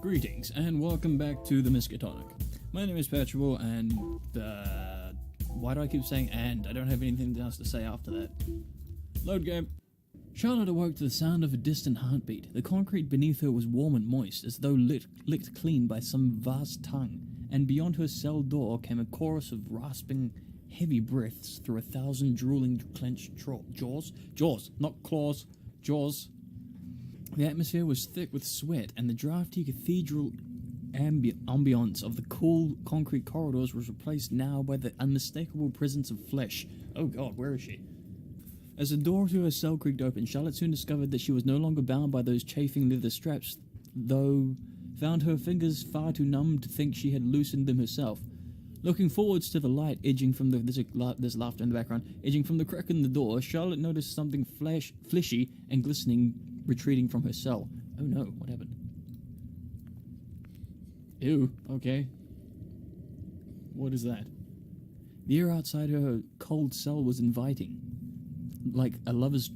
Greetings and welcome back to the Miskatonic. My name is Patchable and why do I keep saying and? I don't have anything else to say after that. Load game. Charlotte awoke to the sound of a distant heartbeat. The concrete beneath her was warm and moist, as though licked clean by some vast tongue, and beyond her cell door came a chorus of rasping, heavy breaths through 1,000 drooling, clenched jaws, not claws, jaws. The atmosphere was thick with sweat, and the drafty cathedral ambience of the cool concrete corridors was replaced now by the unmistakable presence of flesh. Oh god, where is she? As the door to her cell creaked open, Charlotte soon discovered that she was no longer bound by those chafing leather straps, though found her fingers far too numb to think she had loosened them herself. Looking forwards to the light edging from there's laughter in the background, edging from the crack in the door, Charlotte noticed something fleshy and glistening retreating from her cell. Oh no, what happened? Ew, okay. What is that? The air outside her cold cell was inviting. Like a lover's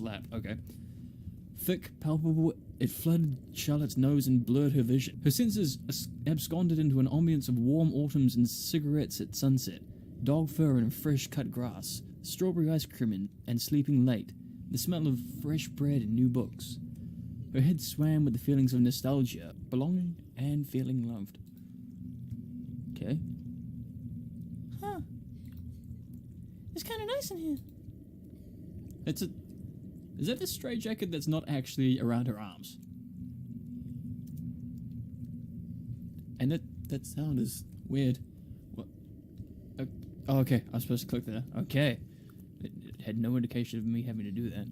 lap, okay. Thick, palpable, it flooded Charlotte's nose and blurred her vision. Her senses absconded into an ambience of warm autumns and cigarettes at sunset, dog fur and fresh-cut grass, strawberry ice cream and sleeping late, the smell of fresh bread and new books. Her head swam with the feelings of nostalgia, belonging, and feeling loved. Okay. Huh. It's kind of nice in here. Is that the stray jacket that's not actually around her arms? And that sound is weird. What? Oh, okay, I was supposed to click there. Okay. It had no indication of me having to do that.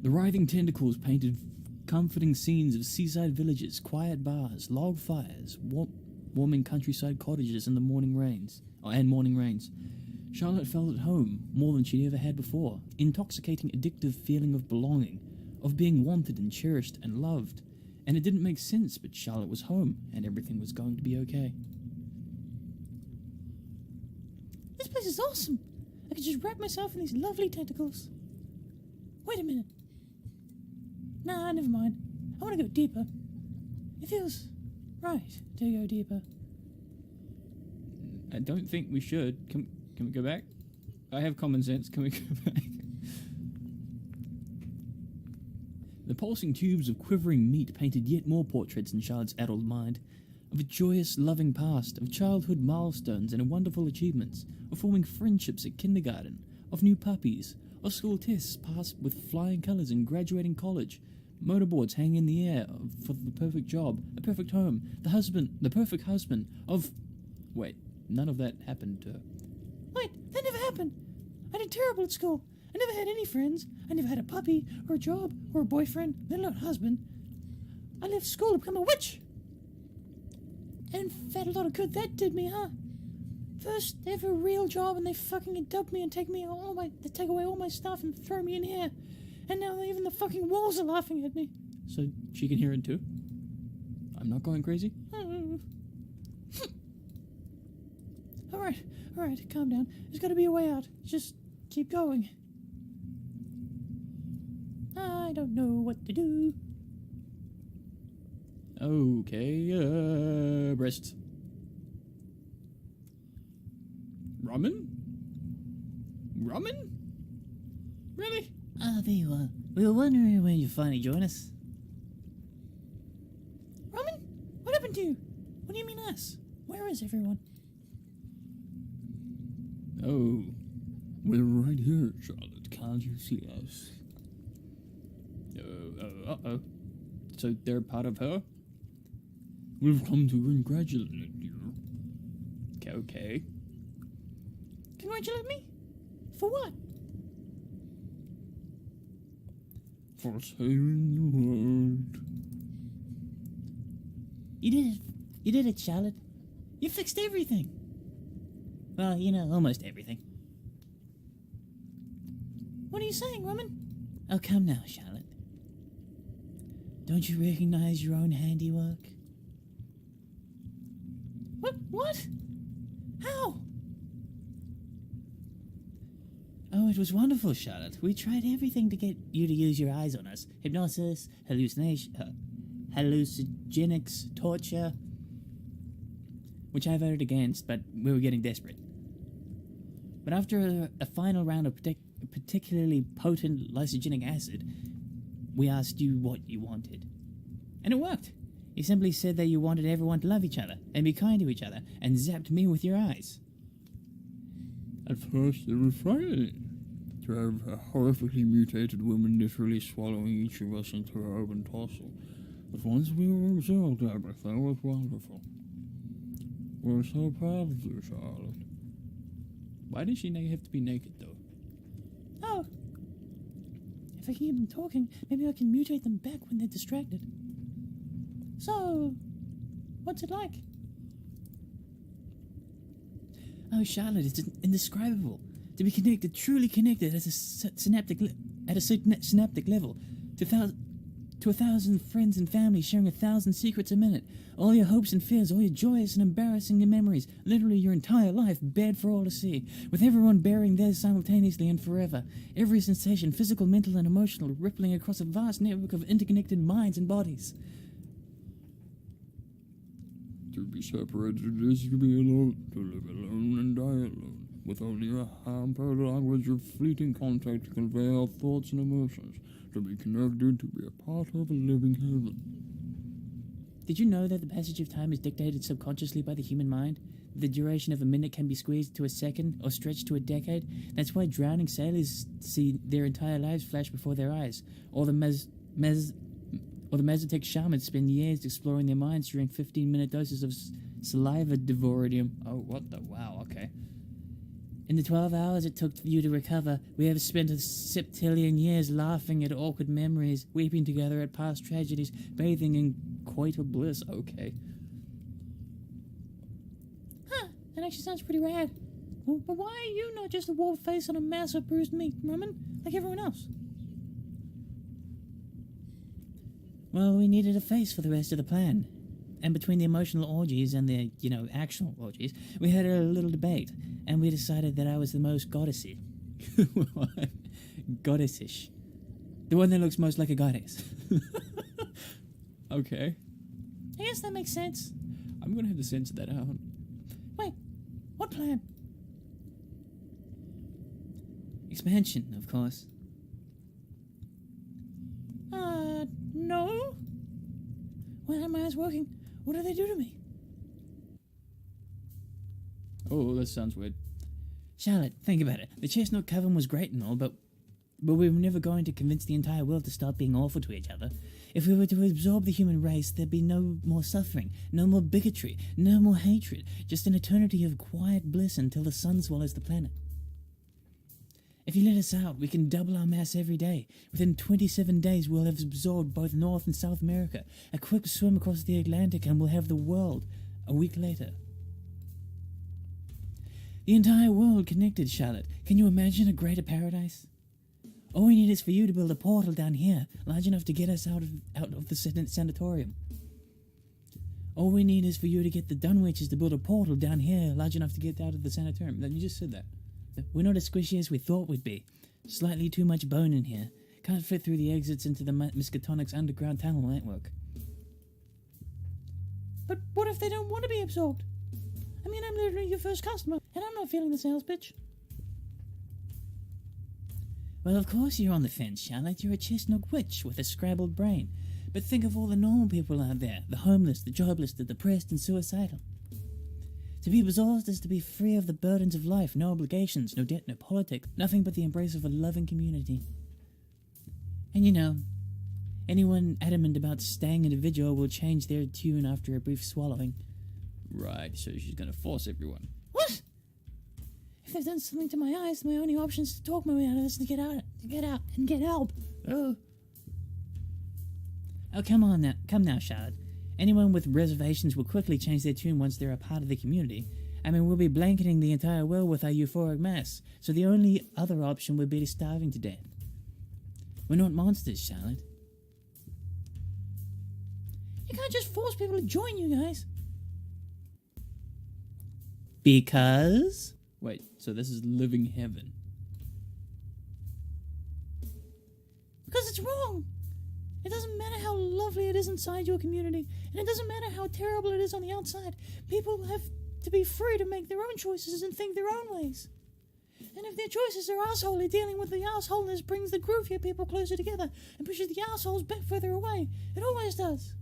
The writhing tentacles painted comforting scenes of seaside villages, quiet bars, log fires, warming countryside cottages in the morning rains. Charlotte felt at home, more than she'd ever had before. Intoxicating, addictive feeling of belonging, of being wanted and cherished and loved. And it didn't make sense, but Charlotte was home, and everything was going to be okay. This place is awesome. I could just wrap myself in these lovely tentacles. Wait a minute. Nah, never mind. I want to go deeper. It feels right to go deeper. I don't think we should. Can we go back? I have common sense. Can we go back? The pulsing tubes of quivering meat painted yet more portraits in Charlotte's addled mind, of a joyous, loving past, of childhood milestones and wonderful achievements, of forming friendships at kindergarten, of new puppies, of school tests passed with flying colours and graduating college, motorboards hanging in the air for the perfect job, a perfect home, the perfect husband, of... Wait, none of that happened to her. Wait, that never happened. I did terrible at school. I never had any friends. I never had a puppy, or a job, or a boyfriend, let alone a husband. I left school to become a witch. And fed a lot of good that did me, huh? First ever real job, and they fucking dubbed me and take away all my stuff and throw me in here. And now even the fucking walls are laughing at me. So she can hear it too? I'm not going crazy? Alright, calm down. There's gotta be a way out. Just keep going. I don't know what to do. Okay, breasts. Ramen? Ramen? Really? Ah, there you are. We were wondering when you'd finally join us. Ramen? What happened to you? What do you mean us? Where is everyone? Oh, we're right here, Charlotte. Can't you see us? Uh-oh. So they're part of her? We've come to congratulate you. Okay. Congratulate me? For what? For saving the world. You did it, Charlotte. You fixed everything. Well, almost everything. What are you saying, Roman? Oh, come now, Charlotte. Don't you recognize your own handiwork? What? How? Oh, it was wonderful, Charlotte. We tried everything to get you to use your eyes on us. Hypnosis, hallucinogenics, torture, which I voted against, but we were getting desperate. But after a final round of particularly potent lysogenic acid, we asked you what you wanted. And it worked. You simply said that you wanted everyone to love each other and be kind to each other, and zapped me with your eyes. At first, it was frightening to have a horrifically mutated woman literally swallowing each of us into her open torso. But once we were absorbed, everything was wonderful. We're so proud of you, Charlotte. Why did she have to be naked, though? Oh. If I can keep them talking, maybe I can mutate them back when they're distracted. So, what's it like? Oh, Charlotte, it's indescribable. To be connected, truly connected at a synaptic level, to 1,000 friends and family sharing 1,000 secrets a minute. All your hopes and fears, all your joyous and embarrassing memories, literally your entire life bared for all to see, with everyone bearing theirs simultaneously and forever. Every sensation, physical, mental, and emotional, rippling across a vast network of interconnected minds and bodies. To be separated is to be alone, to live alone and die alone, with only a hampered language of fleeting contact to convey our thoughts and emotions, to be connected, to be a part of a living heaven. Did you know that the passage of time is dictated subconsciously by the human mind? The duration of a minute can be squeezed to a second or stretched to a decade? That's why drowning sailors see their entire lives flash before their eyes, or the Mazatec shamans spend years exploring their minds during 15-minute doses of saliva devorium. Oh, what the... Wow, okay. In the 12 hours it took you to recover, we have spent a septillion years laughing at awkward memories, weeping together at past tragedies, bathing in coital bliss. Okay. Huh, that actually sounds pretty rad. Well, but why are you not just a wolf face on a mass of bruised meat, Roman, like everyone else? Well, we needed a face for the rest of the plan. And between the emotional orgies and the, actual orgies, we had a little debate, and we decided that I was the most goddessy. Goddessish. The one that looks most like a goddess. Okay. I guess that makes sense. I'm gonna have to censor that out. Wait, what plan? Expansion, of course. No. Why aren't my eyes working? What do they do to me? Oh, that sounds weird. Charlotte, think about it. The chestnut coven was great and all, but we were never going to convince the entire world to stop being awful to each other. If we were to absorb the human race, there'd be no more suffering, no more bigotry, no more hatred, just an eternity of quiet bliss until the sun swallows the planet. If you let us out, we can double our mass every day. Within 27 days, we'll have absorbed both North and South America. A quick swim across the Atlantic and we'll have the world a week later. The entire world connected, Charlotte. Can you imagine a greater paradise? All we need is for you to build a portal down here, large enough to get us out of the sanatorium. All we need is for you to get the Dunwitches to build a portal down here, large enough to get out of the sanatorium. You just said that. We're not as squishy as we thought we'd be. Slightly too much bone in here. Can't fit through the exits into the Miskatonic's underground tunnel network. But what if they don't want to be absorbed? I mean, I'm literally your first customer, and I'm not feeling the sales pitch. Well, of course you're on the fence, Charlotte. You're a chestnut witch with a scrabbled brain. But think of all the normal people out there. The homeless, the jobless, the depressed and suicidal. To be absorbed is to be free of the burdens of life, no obligations, no debt, no politics, nothing but the embrace of a loving community. And anyone adamant about staying individual will change their tune after a brief swallowing. Right, so she's gonna force everyone. What? If they've done something to my eyes, my only option is to talk my way out of this, to get out, and get help. Oh, come now, Charlotte. Anyone with reservations will quickly change their tune once they're a part of the community. I mean, we'll be blanketing the entire world with our euphoric mass, so the only other option would be to starving to death. We're not monsters, Charlotte. You can't just force people to join you guys. Because? Wait, so this is living heaven. Because it's wrong. It doesn't matter how lovely it is is inside your community, and it doesn't matter how terrible it is on the outside. People have to be free to make their own choices and think their own ways. And if their choices are assholey, dealing with the assholeness brings the groovier people closer together and pushes the assholes back further away. It always does.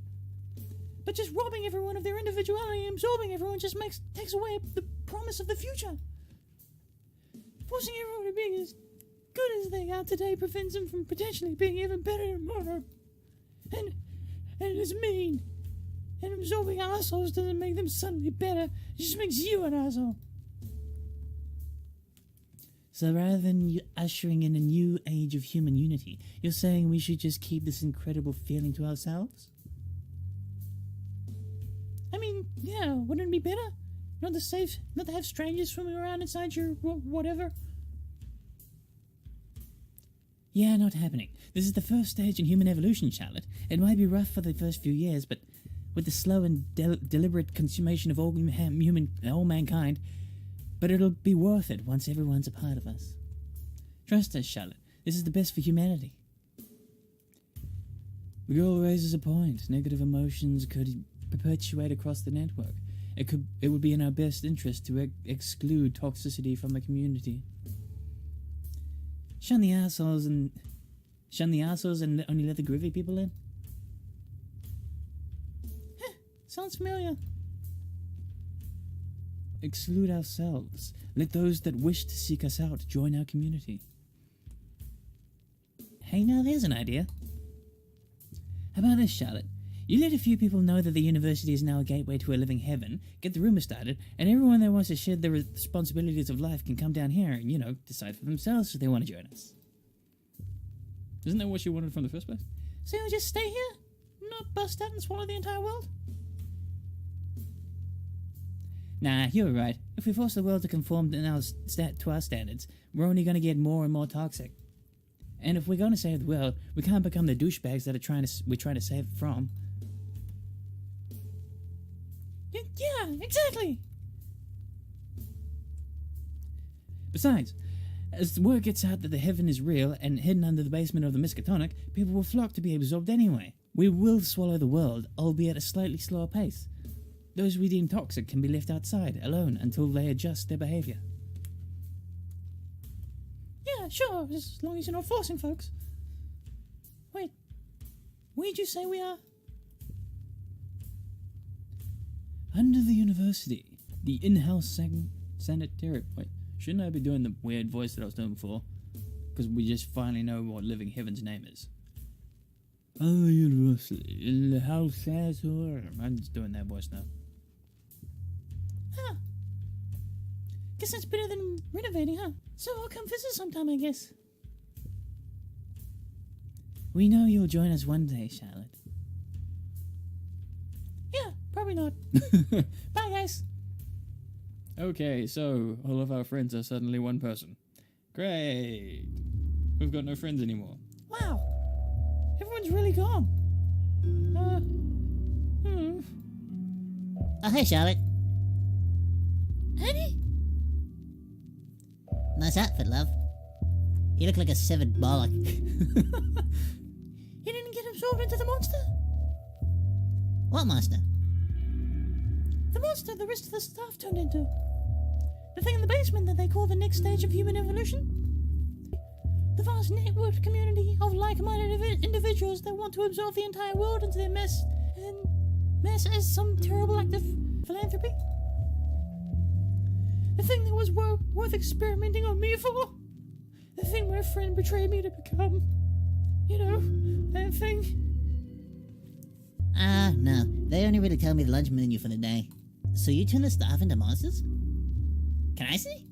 But just robbing everyone of their individuality and absorbing everyone just takes away the promise of the future. Forcing everyone to be as good as they are today prevents them from potentially being even better tomorrow. And it's mean. And absorbing assholes doesn't make them suddenly better. It just makes you an asshole. So rather than ushering in a new age of human unity, you're saying we should just keep this incredible feeling to ourselves? I mean, yeah, wouldn't it be better? Not to have strangers swimming around inside your whatever. Yeah, not happening. This is the first stage in human evolution, Charlotte. It might be rough for the first few years, but with the slow and deliberate consummation of all mankind, but it'll be worth it once everyone's a part of us. Trust us, Charlotte. This is the best for humanity. The girl raises a point. Negative emotions could perpetuate across the network. It would be in our best interest to exclude toxicity from the community. Shun the assholes and only let the groovy people in? Sounds familiar. Exclude ourselves. Let those that wish to seek us out join our community. Hey, now there's an idea. How about this, Charlotte? You let a few people know that the university is now a gateway to a living heaven, get the rumor started, and everyone that wants to share the responsibilities of life can come down here and, decide for themselves if they want to join us. Isn't that what you wanted from the first place? So you'll just stay here? Not bust out and swallow the entire world? Nah, you're right. If we force the world to conform to our standards, we're only going to get more and more toxic. And if we're going to save the world, we can't become the douchebags that we're trying to save it from. Yeah, exactly. Besides, as the word gets out that the heaven is real and hidden under the basement of the Miskatonic, people will flock to be absorbed anyway. We will swallow the world, albeit at a slightly slower pace. Those we deem toxic can be left outside, alone, until they adjust their behavior. Yeah, sure, as long as you're not forcing folks. Wait, where'd you say we are? Under the university, the in-house sanitarium. Wait, shouldn't I be doing the weird voice that I was doing before? Because we just finally know what Living Heaven's name is. Under the university, in the house sanitarium. I'm just doing that voice now. Huh. Guess that's better than renovating, huh? So I'll come visit sometime, I guess. We know you'll join us one day, Charlotte. Yeah, probably not. Bye, guys. Okay, so all of our friends are suddenly one person. Great. We've got no friends anymore. Wow. Everyone's really gone. Oh, hey, Charlotte. Eddie? Nice outfit, love. You look like a severed bollock. You didn't get absorbed into the monster? What monster? The monster the rest of the staff turned into. The thing in the basement that they call the next stage of human evolution? The vast networked community of like-minded individuals that want to absorb the entire world into their mess as some terrible act of philanthropy? The thing that was worth experimenting on me for? The thing my friend betrayed me to become? That thing? No. They only really tell me the lunch menu for the day. So you turn the staff into monsters? Can I see?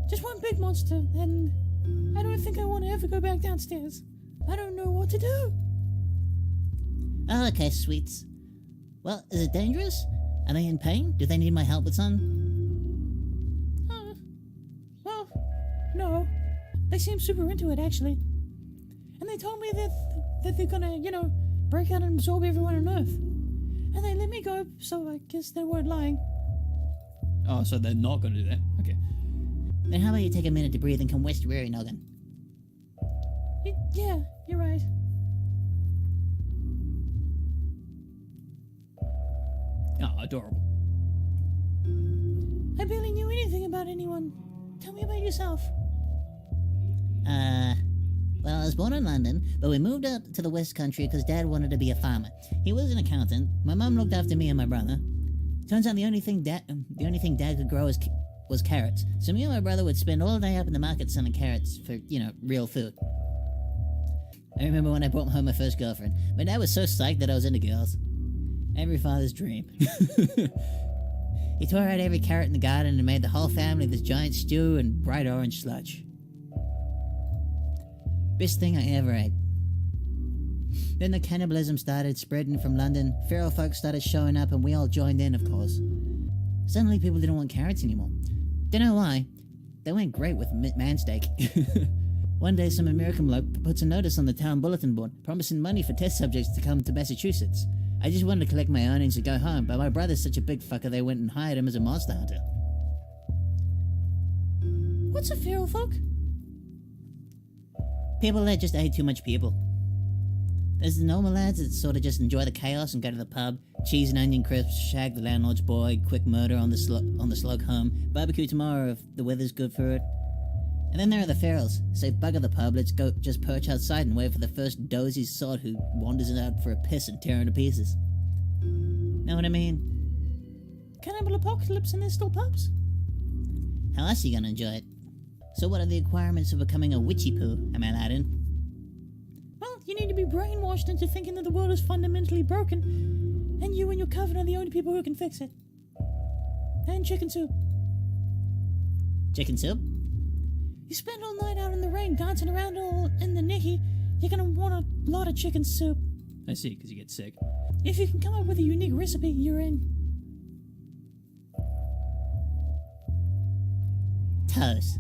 Just one big monster, and I don't think I want to ever go back downstairs. I don't know what to do. Oh, okay, sweets. Well, is it dangerous? Are they in pain? Do they need my help with something? Well, no. They seem super into it, actually. And they told me that they're gonna, break out and absorb everyone on Earth. And they let me go, so I guess they weren't lying. Oh, so they're not going to do that? Okay. Then how about you take a minute to breathe and come west reary noggin? Yeah, you're right. Oh, adorable. I barely knew anything about anyone. Tell me about yourself. Well, I was born in London, but we moved out to the West Country because Dad wanted to be a farmer. He was an accountant. My mum looked after me and my brother. Turns out the only thing Dad could grow was carrots. So me and my brother would spend all day up in the market selling carrots for, real food. I remember when I brought home my first girlfriend. My dad was so psyched that I was into girls. Every father's dream. He tore out every carrot in the garden and made the whole family this giant stew and bright orange sludge. Best thing I ever ate. Then the cannibalism started spreading from London. Feral folks started showing up and we all joined in, of course. Suddenly people didn't want carrots anymore. Don't know why. They went great with man steak. One day some American bloke puts a notice on the town bulletin board promising money for test subjects to come to Massachusetts. I just wanted to collect my earnings and go home, but my brother's such a big fucker they went and hired him as a monster hunter. What's a feral folk? People that just ate too much people. There's the normal lads that sort of just enjoy the chaos and go to the pub, cheese and onion crisps, shag the landlord's boy, quick murder on the slug home, barbecue tomorrow if the weather's good for it. And then there are the ferals. Say bugger the pub, let's go just perch outside and wait for the first dozy sod who wanders out for a piss and tear into pieces. Know what I mean? Cannibal apocalypse and there's still pubs? How else are you gonna enjoy it? So what are the requirements of becoming a witchy poo, am I allowed in? Well, you need to be brainwashed into thinking that the world is fundamentally broken, and you and your coven are the only people who can fix it. And chicken soup. Chicken soup? You spend all night out in the rain dancing around all in the nicky, you're gonna want a lot of chicken soup. I see, because you get sick. If you can come up with a unique recipe, you're in. Toes.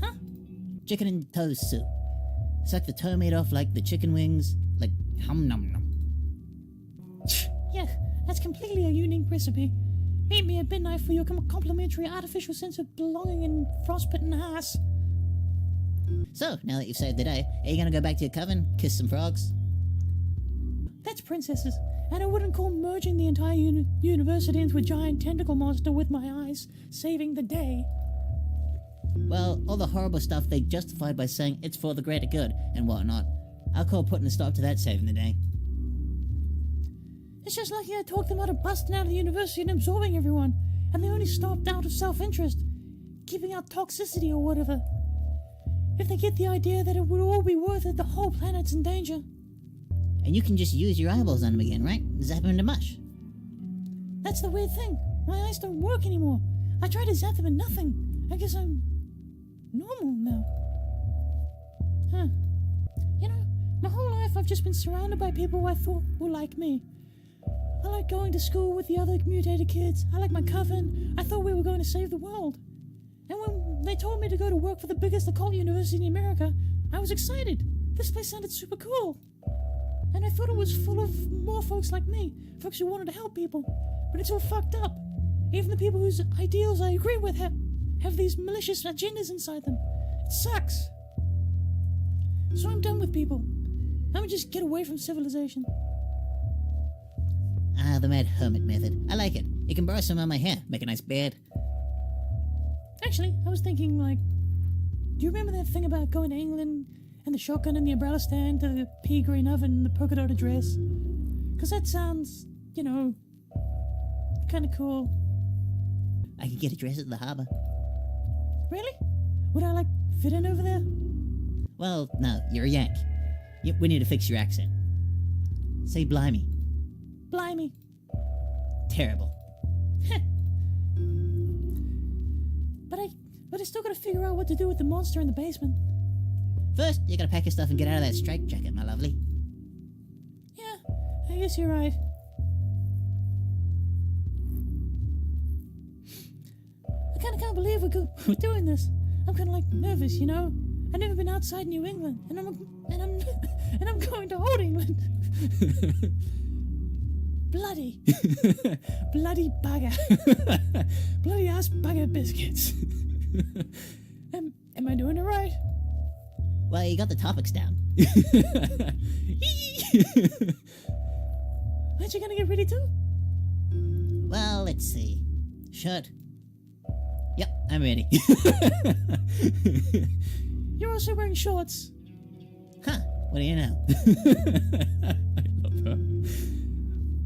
Huh? Chicken and toes soup. Suck the toe meat off like the chicken wings, like hum num num. Yeah, that's completely a unique recipe. Meet me at midnight for your complimentary artificial sense of belonging in frostbitten ass. So, now that you've saved the day, are you gonna go back to your coven, kiss some frogs? That's princesses, and I wouldn't call merging the entire university into a giant tentacle monster with my eyes saving the day. Well, all the horrible stuff they justified by saying it's for the greater good and whatnot. I'll call putting a stop to that saving the day. It's just lucky I talked them out of busting out of the university and absorbing everyone, and they only stopped out of self-interest, keeping out toxicity or whatever. If they get the idea that it would all be worth it, the whole planet's in danger. And you can just use your eyeballs on them again, right? Zap them into mush. That's the weird thing. My eyes don't work anymore. I tried to zap them and nothing. I guess I'm normal now. Huh. You know, my whole life I've just been surrounded by people I thought were like me. I like going to school with the other mutated kids. I like my coven. I thought we were going to save the world. And when they told me to go to work for the biggest occult university in America, I was excited. This place sounded super cool. And I thought it was full of more folks like me, folks who wanted to help people. But it's all fucked up. Even the people whose ideals I agree with have these malicious agendas inside them. It sucks. So I'm done with people. I'm gonna just get away from civilization. Ah, the mad hermit method. I like it. You can borrow some of my hair, make a nice bed. Actually, I was thinking, do you remember that thing about going to England and the shotgun and the umbrella stand to the pea green oven and the polka dot dress? Because that sounds, kind of cool. I could get a dress at the harbour. Really? Would I, fit in over there? Well, no, you're a Yank. We need to fix your accent. Say blimey. Blimey. Terrible. But I still gotta figure out what to do with the monster in the basement. First, you gotta pack your stuff and get out of that straitjacket, my lovely. Yeah, I guess you're right. I kinda can't believe we're doing this. I'm kinda nervous, I've never been outside New England, and I'm going to old England. Bloody bugger. Bloody ass bugger biscuits. Am I doing it right? Well, you got the topics down. Aren't you gonna get ready too? Well, let's see. Shirt. Yep, I'm ready. You're also wearing shorts. Huh, what do you know? I love her.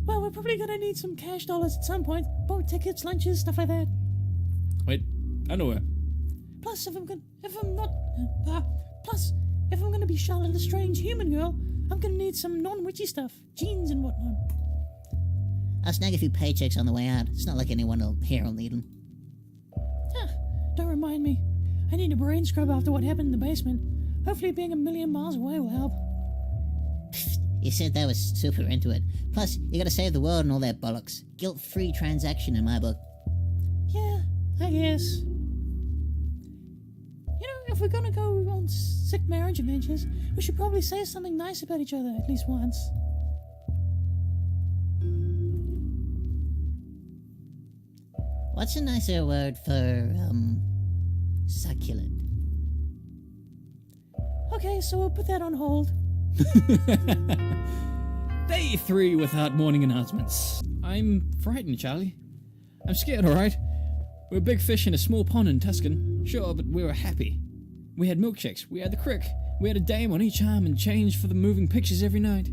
Well, we're probably gonna need some cash dollars at some point. Boat tickets, lunches, stuff like that. Wait, underwear. Plus, if I'm gonna be Charlotte the Strange Human Girl, I'm gonna need some non-witchy stuff, jeans and whatnot. I'll snag a few paychecks on the way out. It's not like anyone here will need them. Don't remind me. I need a brain scrub after what happened in the basement. Hopefully being a million miles away will help. You said that was super into it. Plus, you gotta save the world and all that bollocks. Guilt-free transaction in my book. Yeah, I guess. If we're gonna go on sick marriage adventures, we should probably say something nice about each other at least once. What's a nicer word for, succulent? Okay, so we'll put that on hold. Day 3 without morning announcements. I'm frightened, Charlie. I'm scared, alright? We're big fish in a small pond in Tuscan, sure, but we were happy. We had milkshakes, we had the crick, we had a dame on each arm and change for the moving pictures every night.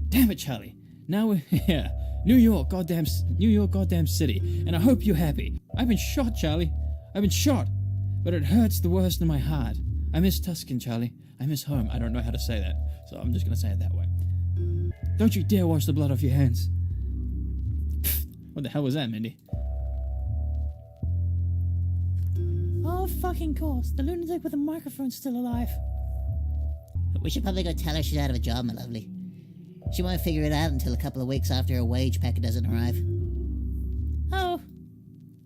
Damn it, Charlie. Now we're here. New York, goddamn city, and I hope you're happy. I've been shot, Charlie. I've been shot, but it hurts the worst in my heart. I miss Tuscan, Charlie. I miss home. I don't know how to say that, so I'm just gonna say it that way. Don't you dare wash the blood off your hands. What the hell was that, Mindy? Oh, fucking course. The lunatic with the microphone's still alive. We should probably go tell her she's out of a job, my lovely. She won't figure it out until a couple of weeks after her wage packet doesn't arrive. Oh,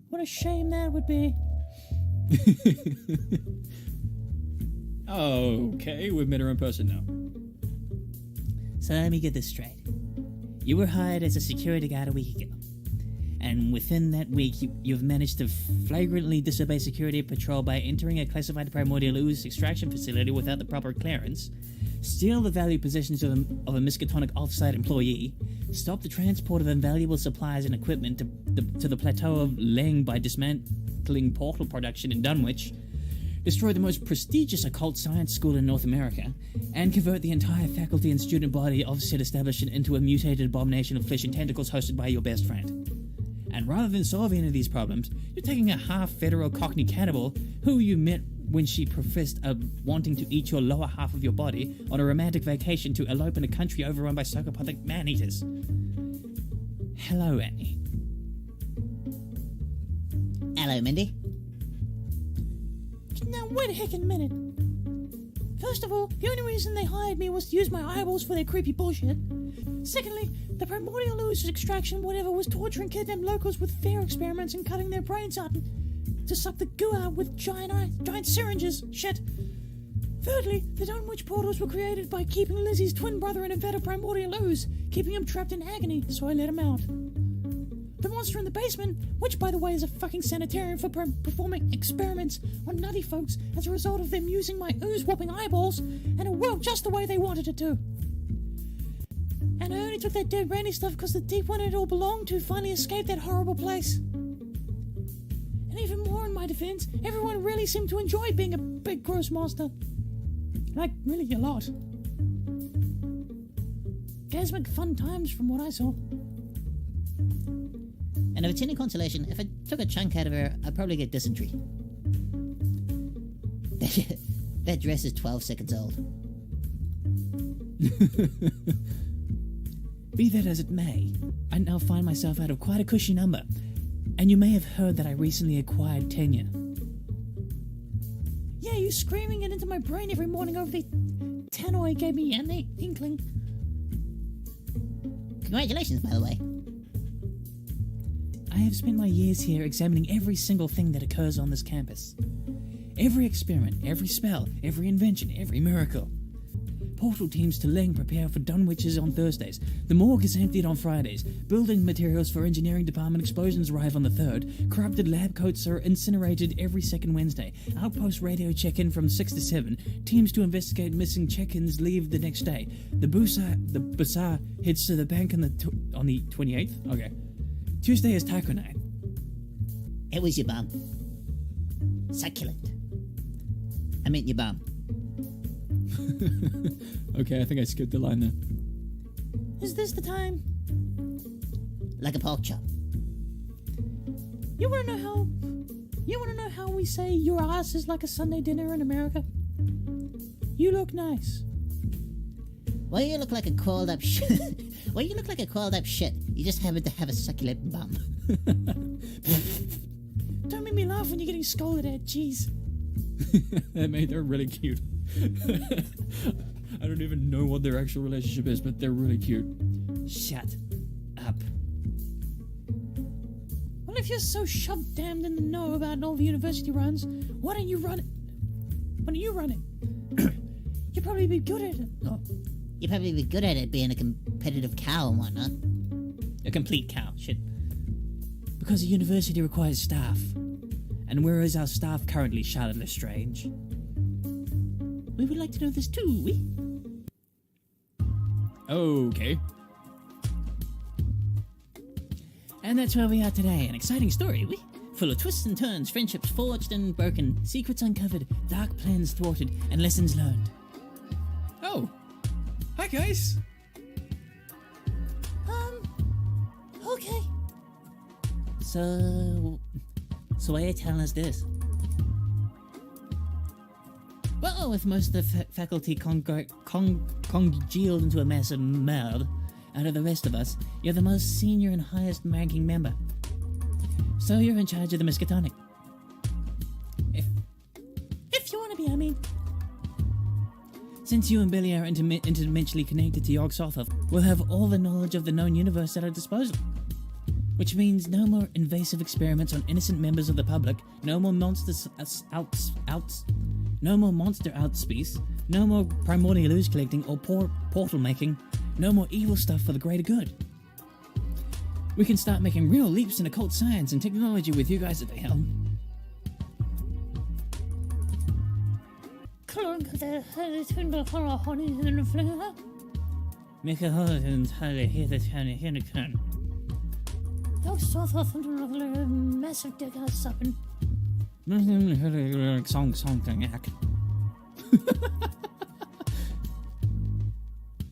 what a shame that would be. Okay, we've met her in person now. So let me get this straight. You were hired as a security guard a week ago. And within that week, you've managed to flagrantly disobey security patrol by entering a classified primordial ooze extraction facility without the proper clearance, steal the valued possessions of a Miskatonic off-site employee, stop the transport of invaluable supplies and equipment to the plateau of Leng by dismantling portal production in Dunwich, destroy the most prestigious occult science school in North America, and convert the entire faculty and student body of said establishment into a mutated abomination of flesh and tentacles hosted by your best friend. And rather than solve any of these problems, you're taking a half-federal cockney cannibal who you met when she professed wanting to eat your lower half of your body on a romantic vacation to elope in a country overrun by psychopathic man-eaters. Hello, Annie. Hello, Mindy. Now, wait a heckin' minute. First of all, the only reason they hired me was to use my eyeballs for their creepy bullshit. Secondly, the primordial ooze extraction whatever was torturing kidnapped locals with fair experiments and cutting their brains out to suck the goo out with giant syringes. Shit. Thirdly, the Dunwich portals were created by keeping Lizzie's twin brother in a vat of primordial ooze, keeping him trapped in agony, so I let him out. The monster in the basement, which by the way is a fucking sanitarium for performing experiments on nutty folks as a result of them using my ooze-whopping eyeballs, and it worked just the way they wanted it to. And I only took that dead Randy stuff because the deep one it all belonged to finally escaped that horrible place. And even more in my defense, everyone really seemed to enjoy being a big gross monster. Like, really a lot. Gasmic fun times from what I saw. And if it's any consolation, if I took a chunk out of her, I'd probably get dysentery. That dress is 12 seconds old. Be that as it may, I now find myself out of quite a cushy number, and you may have heard that I recently acquired tenure. Yeah, you screaming it into my brain every morning over the tannoy gave me an inkling. Congratulations, by the way. I have spent my years here examining every single thing that occurs on this campus. Every experiment, every spell, every invention, every miracle. Portal teams to Leng prepare for Dunwiches on Thursdays. The morgue is emptied on Fridays. Building materials for engineering department explosions arrive on the 3rd. Corrupted lab coats are incinerated every second Wednesday. Outpost radio check-in from 6 to 7. Teams to investigate missing check-ins leave the next day. The bazaar heads to the bank on the 28th? Okay. Tuesday is taco night. It was your bum. Succulent. I meant your bum. Okay, I think I skipped the line there. Is this the time? Like a pork chop. You wanna know how we say your ass is like a Sunday dinner in America? You look nice. Why you look like a coiled up shit? Why you look like a coiled up shit? You just happen to have a succulent bum. Don't make me laugh when you're getting scolded at, jeez. That made her really cute. I don't even know what their actual relationship is, but they're really cute. Shut up. Well, if you're so shoved damned in the know about all the university runs, why don't you run it? Why don't you run it? You'd probably be good at it. Oh. You'd probably be good at it being a competitive cow and whatnot. A complete cow. Shit. Because a university requires staff. And where is our staff currently, Charlotte Lestrange? We would like to know this too, we? Okay. And that's where we are today. An exciting story, we? Full of twists and turns, friendships forged and broken, secrets uncovered, dark plans thwarted, and lessons learned. Oh. Hi, guys. Okay. So why are you telling us this? Well, with most of the faculty congealed into a massive meld, out of the rest of us, you're the most senior and highest ranking member. So you're in charge of the Miskatonic. If you want to be, I mean. Since you and Billy are interdimensionally connected to Yog Sothoth, we'll have all the knowledge of the known universe at our disposal. Which means no more invasive experiments on innocent members of the public, no more monsters no more monster outspecies, no more primordial ooze collecting or portal making, no more evil stuff for the greater good. We can start making real leaps in occult science and technology with you guys at the helm. Yog Sothoth and massive dick ass supping.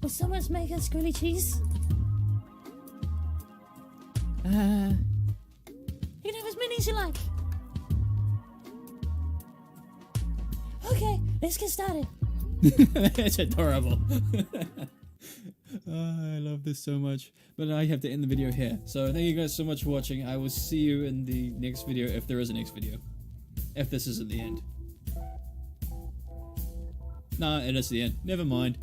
Will someone make us grilled cheese? You can have as many as you like. Okay, let's get started. It's adorable. I love this so much. But I have to end the video here. So thank you guys so much for watching. I will see you in the next video, if there is a next video. If this isn't the end. Nah, it is the end. Never mind.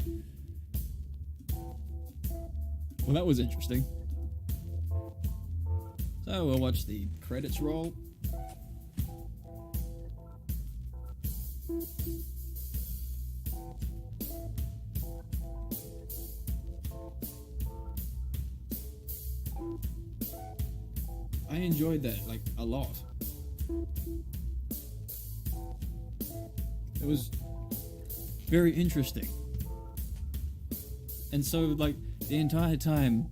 Well, that was interesting. So we'll watch the credits roll. I enjoyed that, like, a lot. It was very interesting. And so, like, the entire time,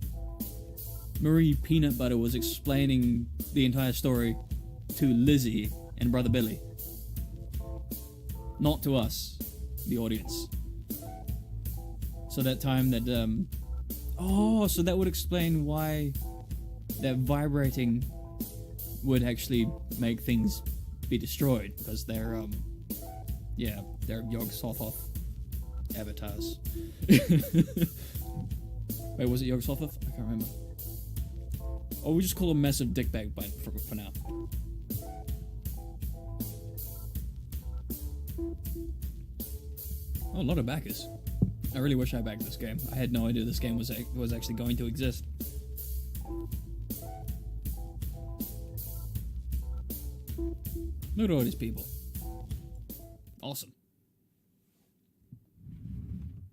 Marie Peanut Butter was explaining the entire story to Lizzie and Brother Billy. Not to us, the audience. So that time that, so that would explain why that vibrating would actually make things be destroyed, because they're they're Yog Sothoth avatars. Wait, was it Yog Sothoth? I can't remember. Oh, we just call him Massive Dickbag for now. Oh, a lot of backers. I really wish I backed this game. I had no idea this game was actually going to exist. Look at all these people. Awesome.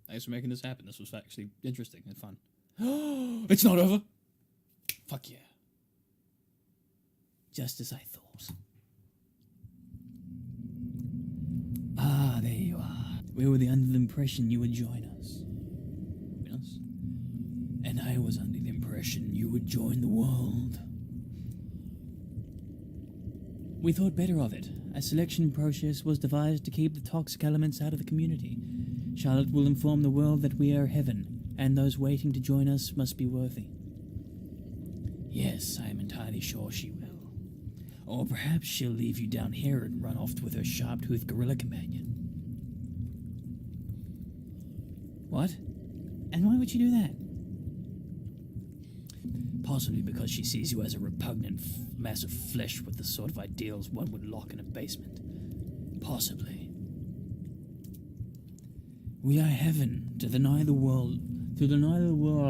Thanks for making this happen. This was actually interesting and fun. It's not over! Fuck yeah. Just as I thought. Ah, there you are. We were under the impression you would join us. Yes. And I was under the impression you would join the world. We thought better of it. A selection process was devised to keep the toxic elements out of the community. Charlotte will inform the world that we are heaven, and those waiting to join us must be worthy. Yes, I am entirely sure she will. Or perhaps she'll leave you down here and run off with her sharp-toothed gorilla companion. What? And why would she do that? Possibly because she sees you as a repugnant mass of flesh with the sort of ideals one would lock in a basement. Possibly. We are heaven. To deny the world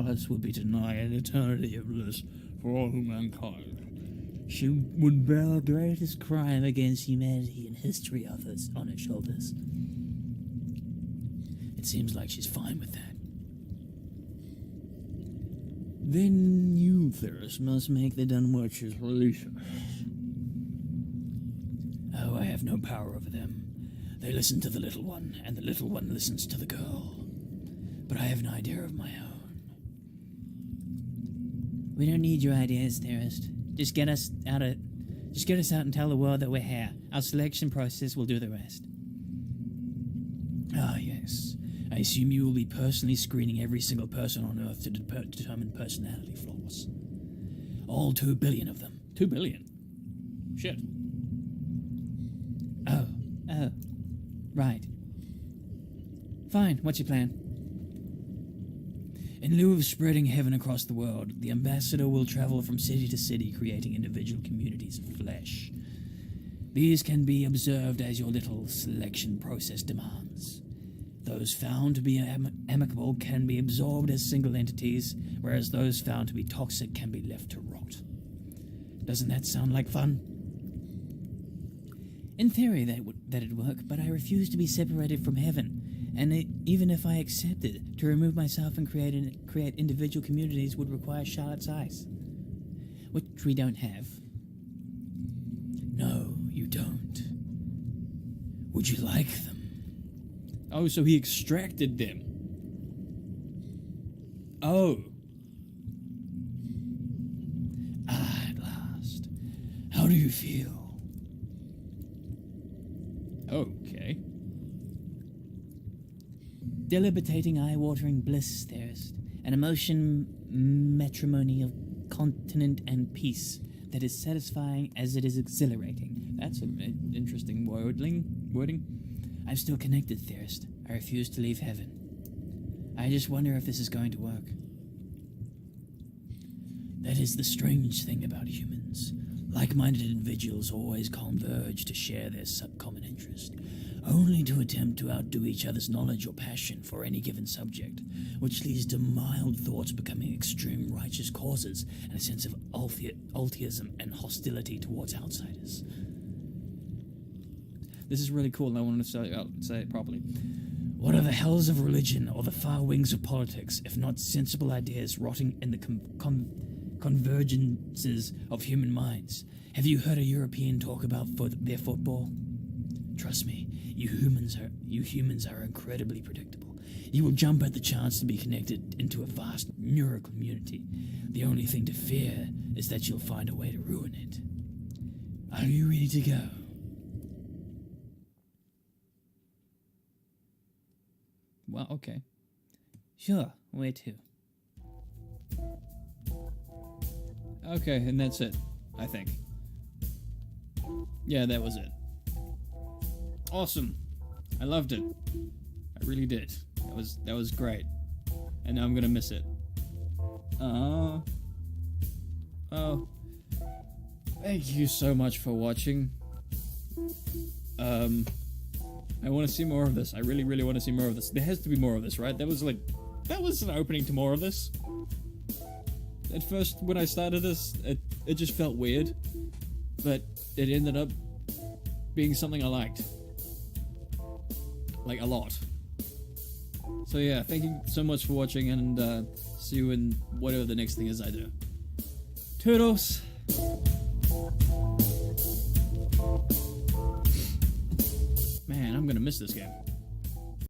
us would be to deny an eternity of bliss for all mankind. She would bear the greatest crime against humanity in history on her shoulders. It seems like she's fine with that. Then you, Theris, must make the Dunwatchers release us. Oh, I have no power over them. They listen to the little one, and the little one listens to the girl. But I have an idea of my own. We don't need your ideas, Theris. Just get us out and tell the world that we're here. Our selection process will do the rest. Ah, yes. I assume you will be personally screening every single person on Earth to determine personality flaws. All 2 billion of them. 2 billion? Shit. Oh. Right. Fine, what's your plan? In lieu of spreading heaven across the world, the ambassador will travel from city to city, creating individual communities of flesh. These can be observed as your little selection process demands. Those found to be amicable can be absorbed as single entities, whereas those found to be toxic can be left to rot. Doesn't that sound like fun? In theory, that'd work, but I refuse to be separated from heaven, and even if I accepted, to remove myself and create individual communities would require Charlotte's eyes, which we don't have. No, you don't. Would you like them? Oh, so he extracted them. Oh. Ah, at last. How do you feel? Okay. Debilitating, eye-watering bliss, Theris. An emotion matrimony of continent and peace that is satisfying as it is exhilarating. That's an interesting wording. I'm still connected, Theris. I refuse to leave heaven. I just wonder if this is going to work. That is the strange thing about humans. Like-minded individuals always converge to share their common interest, only to attempt to outdo each other's knowledge or passion for any given subject, which leads to mild thoughts becoming extreme righteous causes and a sense of altruism and hostility towards outsiders. This is really cool, and I want to say it properly. What are the hells of religion or the far wings of politics, if not sensible ideas rotting in the convergences of human minds? Have you heard a European talk about their football? Trust me, you humans are incredibly predictable. You will jump at the chance to be connected into a vast neural community. The only thing to fear is that you'll find a way to ruin it. Are you ready to go? Well, okay. Sure, where to? Okay, and that's it, I think. Yeah, that was it. Awesome. I loved it. I really did. That was great. And now I'm gonna miss it. Oh. Thank you so much for watching. I want to see more of this. I really, really want to see more of this. There has to be more of this, right? That was an opening to more of this. At first, when I started this, it just felt weird. But it ended up being something I liked. Like, a lot. So yeah, thank you so much for watching, and see you in whatever the next thing is I do. Toodles! Man, I'm gonna miss this game.